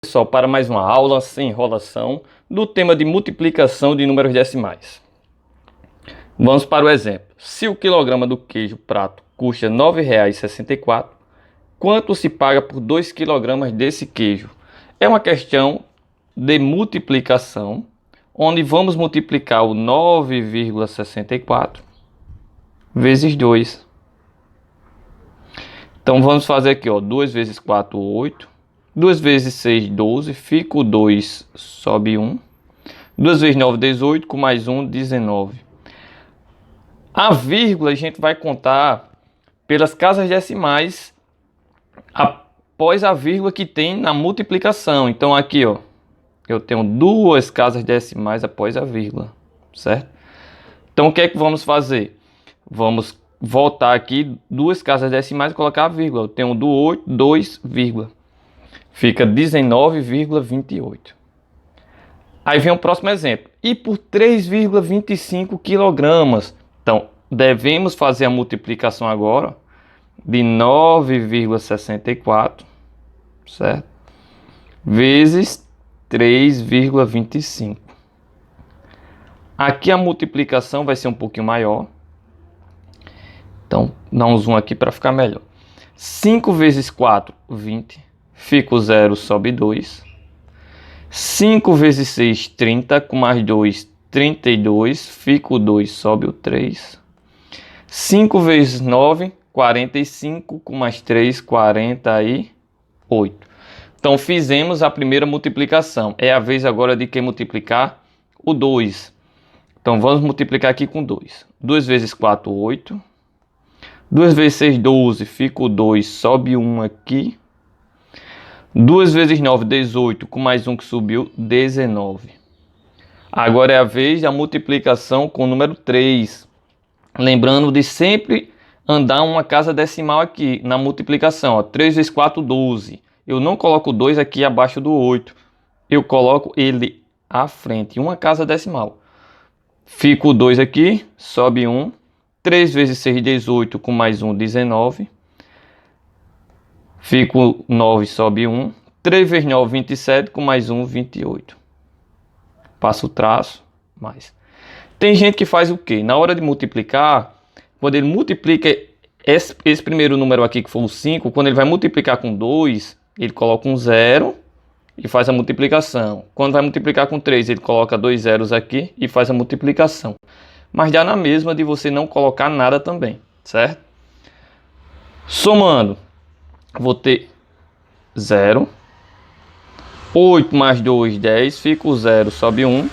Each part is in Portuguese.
Pessoal, para mais uma aula sem enrolação do tema de multiplicação de números decimais. Vamos para o exemplo. Se o quilograma do queijo prato custa R$ 9,64, quanto se paga por 2 kg desse queijo? É uma questão de multiplicação, onde vamos multiplicar o 9,64 vezes 2. Então vamos fazer aqui, 2 vezes 4, 8. 2 vezes 6, 12, fica o 2, sobe 1. 2 vezes 9, 18, com mais 1, 19. A vírgula a gente vai contar pelas casas decimais após a vírgula que tem na multiplicação. Então aqui, eu tenho duas casas decimais após a vírgula, certo? Então o que é que vamos fazer? Vamos voltar aqui duas casas decimais e colocar a vírgula. Eu tenho do 8, 2, vírgula. Fica 19,28. Aí vem o próximo exemplo. E por 3,25 kg. Então, devemos fazer a multiplicação agora de 9,64, certo? Vezes 3,25. Aqui a multiplicação vai ser um pouquinho maior. Então, dá um zoom aqui para ficar melhor. 5 vezes 4, 20. Fica o 0, sobe 2. 5 vezes 6, 30. Com mais 2, 32. Fica o 2, sobe o 3. 5 vezes 9, 45. Com mais 3, 48. Então, fizemos a primeira multiplicação. É a vez agora de quem multiplicar o 2. Então, vamos multiplicar aqui com 2. 2 vezes 4, 8. 2 vezes 6, 12. Fica o 2, sobe 1 aqui. 2 vezes 9, 18, com mais 1 que subiu, 19. Agora é a vez da multiplicação com o número 3. Lembrando de sempre andar uma casa decimal aqui na multiplicação. 3 vezes 4, 12. Eu não coloco o 2 aqui abaixo do 8. Eu coloco ele à frente, uma casa decimal. Fica o 2 aqui, sobe 1. 3 vezes 6, 18, com mais 1, 19. Fica o 9, sobe 1. 3 vezes 9, 27. Com mais 1, 28. Passa o traço, mais. Tem gente que faz o quê? Na hora de multiplicar, quando ele multiplica esse primeiro número aqui, que foi o 5, quando ele vai multiplicar com 2, ele coloca um 0 e faz a multiplicação. Quando vai multiplicar com 3, ele coloca 2 zeros aqui e faz a multiplicação. Mas dá na mesma de você não colocar nada também, certo? Somando. Vou ter 0. 8 mais 2, 10. Fica o 0, sobe 1.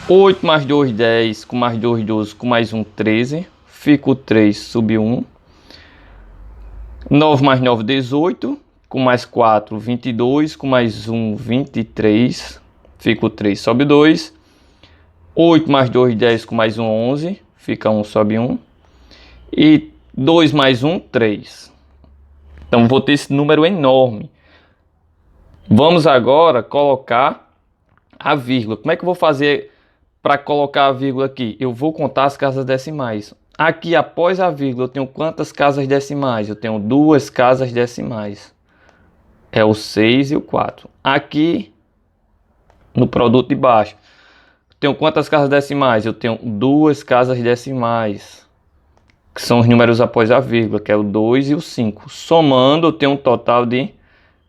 8 mais 2, 10. Com mais 2, 12. Com mais 1, 13. Fica o 3, sobe 1. 9 mais 9, 18. Com mais 4, 22. Com mais 1, 23. Fica o 3, sobe 2. 8 mais 2, 10. Com mais 1, 11. Fica 1, sobe 1. E 2 mais 1, 3. Então, vou ter esse número enorme. Vamos agora colocar a vírgula. Como é que eu vou fazer para colocar a vírgula aqui? Eu vou contar as casas decimais. Aqui, após a vírgula, eu tenho quantas casas decimais? Eu tenho duas casas decimais. É o 6 e o 4. Aqui, no produto de baixo, eu tenho quantas casas decimais? Eu tenho duas casas decimais, que são os números após a vírgula, que é o 2 e o 5. Somando, eu tenho um total de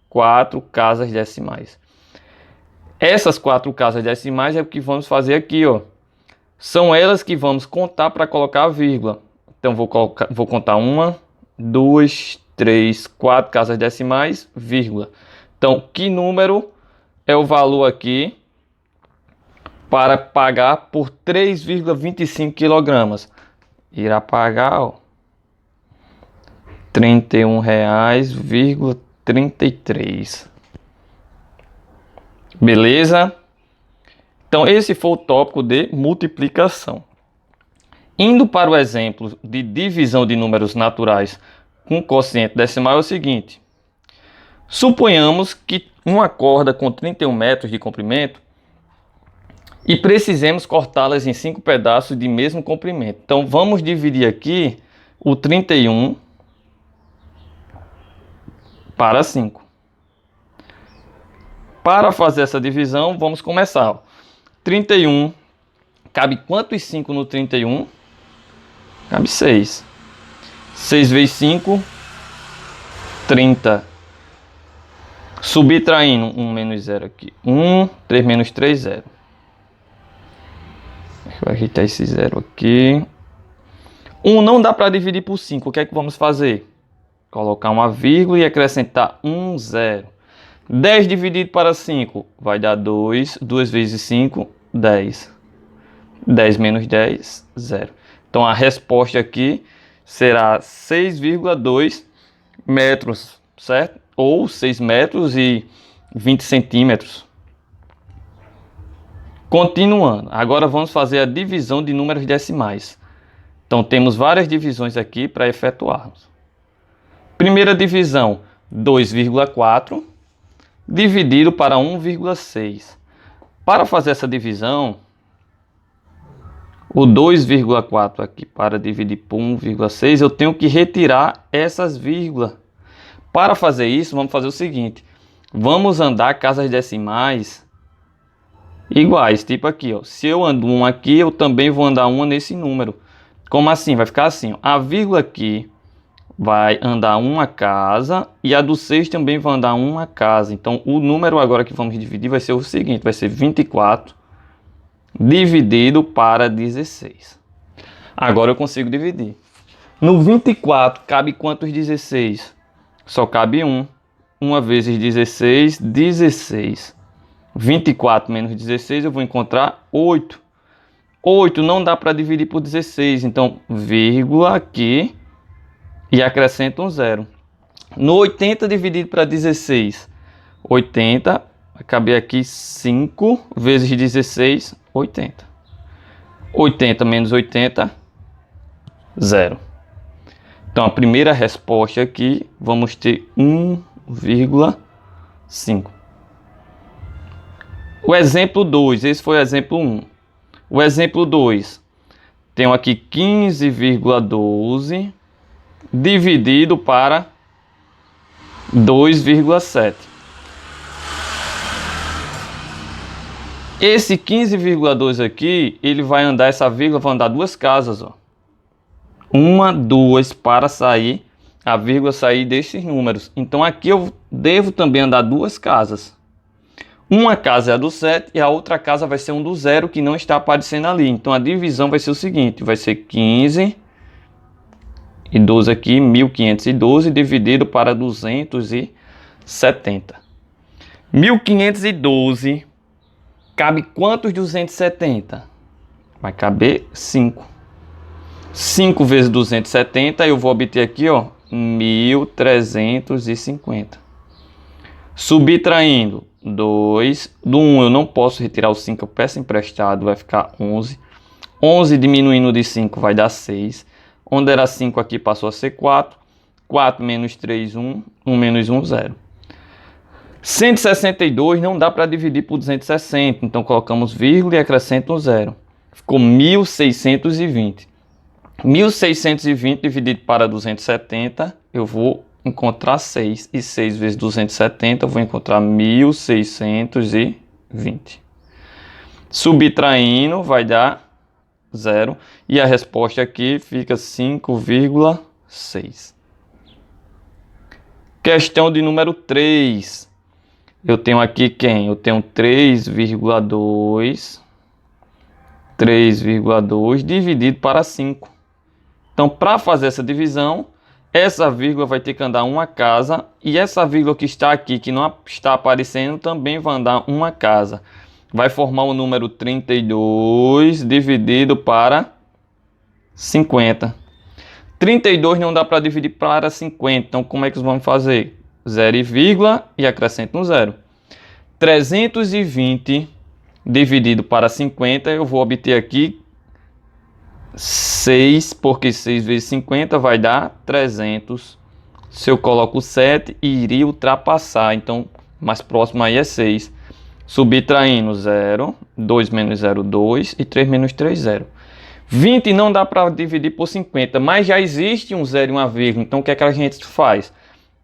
4 casas decimais. Essas 4 casas decimais é o que vamos fazer aqui, São elas que vamos contar para colocar a vírgula. Então, vou contar 1, 2, 3, 4 casas decimais, vírgula. Então, que número é o valor aqui para pagar por 3,25 kg? Irá pagar, R$ 31,33. Beleza? Então, esse foi o tópico de multiplicação. Indo para o exemplo de divisão de números naturais com quociente decimal, é o seguinte. Suponhamos que uma corda com 31 metros de comprimento e precisemos cortá-las em 5 pedaços de mesmo comprimento. Então, vamos dividir aqui o 31 para 5. Para fazer essa divisão, vamos começar. Ó. 31, cabe quantos 5 no 31? Cabe 6. 6 vezes 5, 30. Subtraindo 1 menos 0 aqui. 1, 3 menos 3, 0. Vou ajeitar esse 0 aqui. 1 não dá para dividir por 5. O que é que vamos fazer? Colocar uma vírgula e acrescentar 1, 0. 10 dividido para 5 vai dar 2. 2 vezes 5, 10. 10 menos 10, 0. Então a resposta aqui será 6,2 metros, certo? Ou 6 metros e 20 centímetros. Continuando, agora vamos fazer a divisão de números decimais. Então temos várias divisões aqui para efetuarmos. Primeira divisão, 2,4 dividido para 1,6. Para fazer essa divisão, o 2,4 aqui para dividir por 1,6, eu tenho que retirar essas vírgulas. Para fazer isso, vamos fazer o seguinte. Vamos andar casas decimais iguais, tipo aqui, ó. Se eu ando 1 aqui, eu também vou andar 1 nesse número. Como assim? Vai ficar assim, ó. A vírgula aqui vai andar 1 casa e a do 6 também vai andar 1 casa. Então, o número agora que vamos dividir vai ser o seguinte, vai ser 24 dividido para 16. Agora eu consigo dividir. No 24, cabe quantos 16? Só cabe 1. 1 vezes 16, 16. 24 menos 16, eu vou encontrar 8. 8 não dá para dividir por 16, então vírgula aqui e acrescenta um 0. No 80 dividido para 16, 80, vai caber aqui 5 vezes 16, 80. 80 menos 80, 0. Então a primeira resposta aqui, vamos ter 1,5. O exemplo 2, esse foi o exemplo 1. O exemplo 2, tenho aqui 15,12 dividido para 2,7. Esse 15,12 aqui, ele vai andar, essa vírgula vai andar 2 casas, ó. 1, 2 para sair, a vírgula sair desses números. Então aqui eu devo também andar 2 casas. Uma casa é a do 7 e a outra casa vai ser um do 0 que não está aparecendo ali. Então a divisão vai ser o seguinte, vai ser 15 e 12 aqui, 1512 dividido para 270. 1512 cabe quantos 270? Vai caber 5. 5 vezes 270, eu vou obter aqui, ó, 1350. Subtraindo 2, do 1 eu não posso retirar o 5, eu peço emprestado, vai ficar 11. 11 diminuindo de 5 vai dar 6. Onde era 5 aqui passou a ser 4. 4 menos 3, 1. 1 menos 1, 0. 162 não dá para dividir por 260, então colocamos vírgula e acrescenta um 0. Ficou 1620. 1620 dividido para 270, eu vou encontrar 6. E 6 vezes 270, eu vou encontrar 1620. Subtraindo, vai dar 0. E a resposta aqui fica 5,6. Questão de número 3. Eu tenho aqui quem? Eu tenho 3,2. 3,2 dividido para 5. Então, para fazer essa divisão, essa vírgula vai ter que andar uma casa. E essa vírgula que está aqui, que não está aparecendo, também vai andar uma casa. Vai formar o número 32 dividido para 50. 32 não dá para dividir para 50. Então, como é que vamos fazer? 0 e acrescenta um 0. 320 dividido para 50, eu vou obter aqui 6, porque 6 vezes 50 vai dar 300. Se eu coloco 7, iria ultrapassar. Então, mais próximo aí é 6. Subtraindo 0, 2 menos 0, 2 e 3 menos 3, 0. 20 não dá para dividir por 50, mas já existe um 0 e uma vírgula. Então, o que é que a gente faz?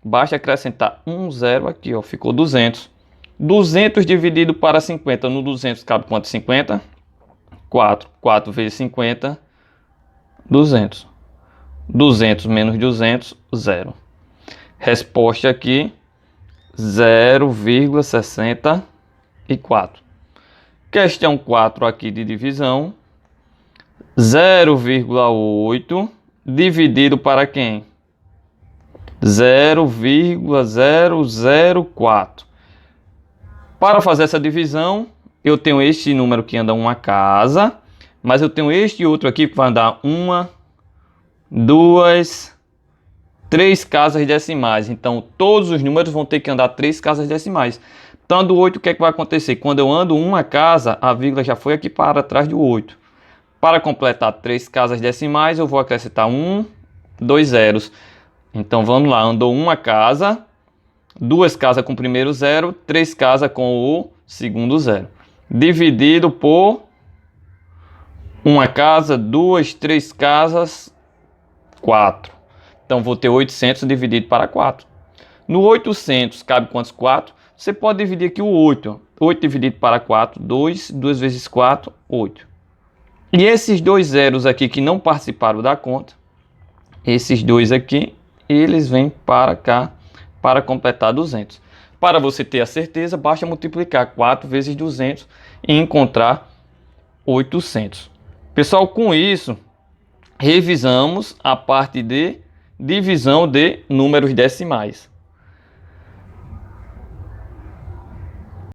Basta acrescentar um 0 aqui, ó, ficou 200. 200 dividido para 50. No 200 cabe quanto? 50? 4. 4 vezes 50, 200. 200 menos 200, 0. Resposta aqui, 0,64. Questão 4 aqui de divisão. 0,8 dividido para quem? 0,004. Para fazer essa divisão, eu tenho este número que anda uma casa, mas eu tenho este outro aqui que vai andar uma, duas, três casas decimais. Então, todos os números vão ter que andar três casas decimais. Então, do 8, o que é que vai acontecer? Quando eu ando uma casa, a vírgula já foi aqui para trás do 8. Para completar três casas decimais, eu vou acrescentar 1, 2 zeros. Então, vamos lá. Andou uma casa, duas casas com o primeiro zero, três casas com o segundo zero. Dividido por uma casa, duas, três casas, 4. Então, vou ter 800 dividido para 4. No 800, cabe quantos 4? Você pode dividir aqui o 8. 8 dividido para 4, 2. 2 vezes 4, 8. E esses dois zeros aqui que não participaram da conta, esses dois aqui, eles vêm para cá para completar 200. Para você ter a certeza, basta multiplicar 4 vezes 200 e encontrar 800. Pessoal, com isso, revisamos a parte de divisão de números decimais.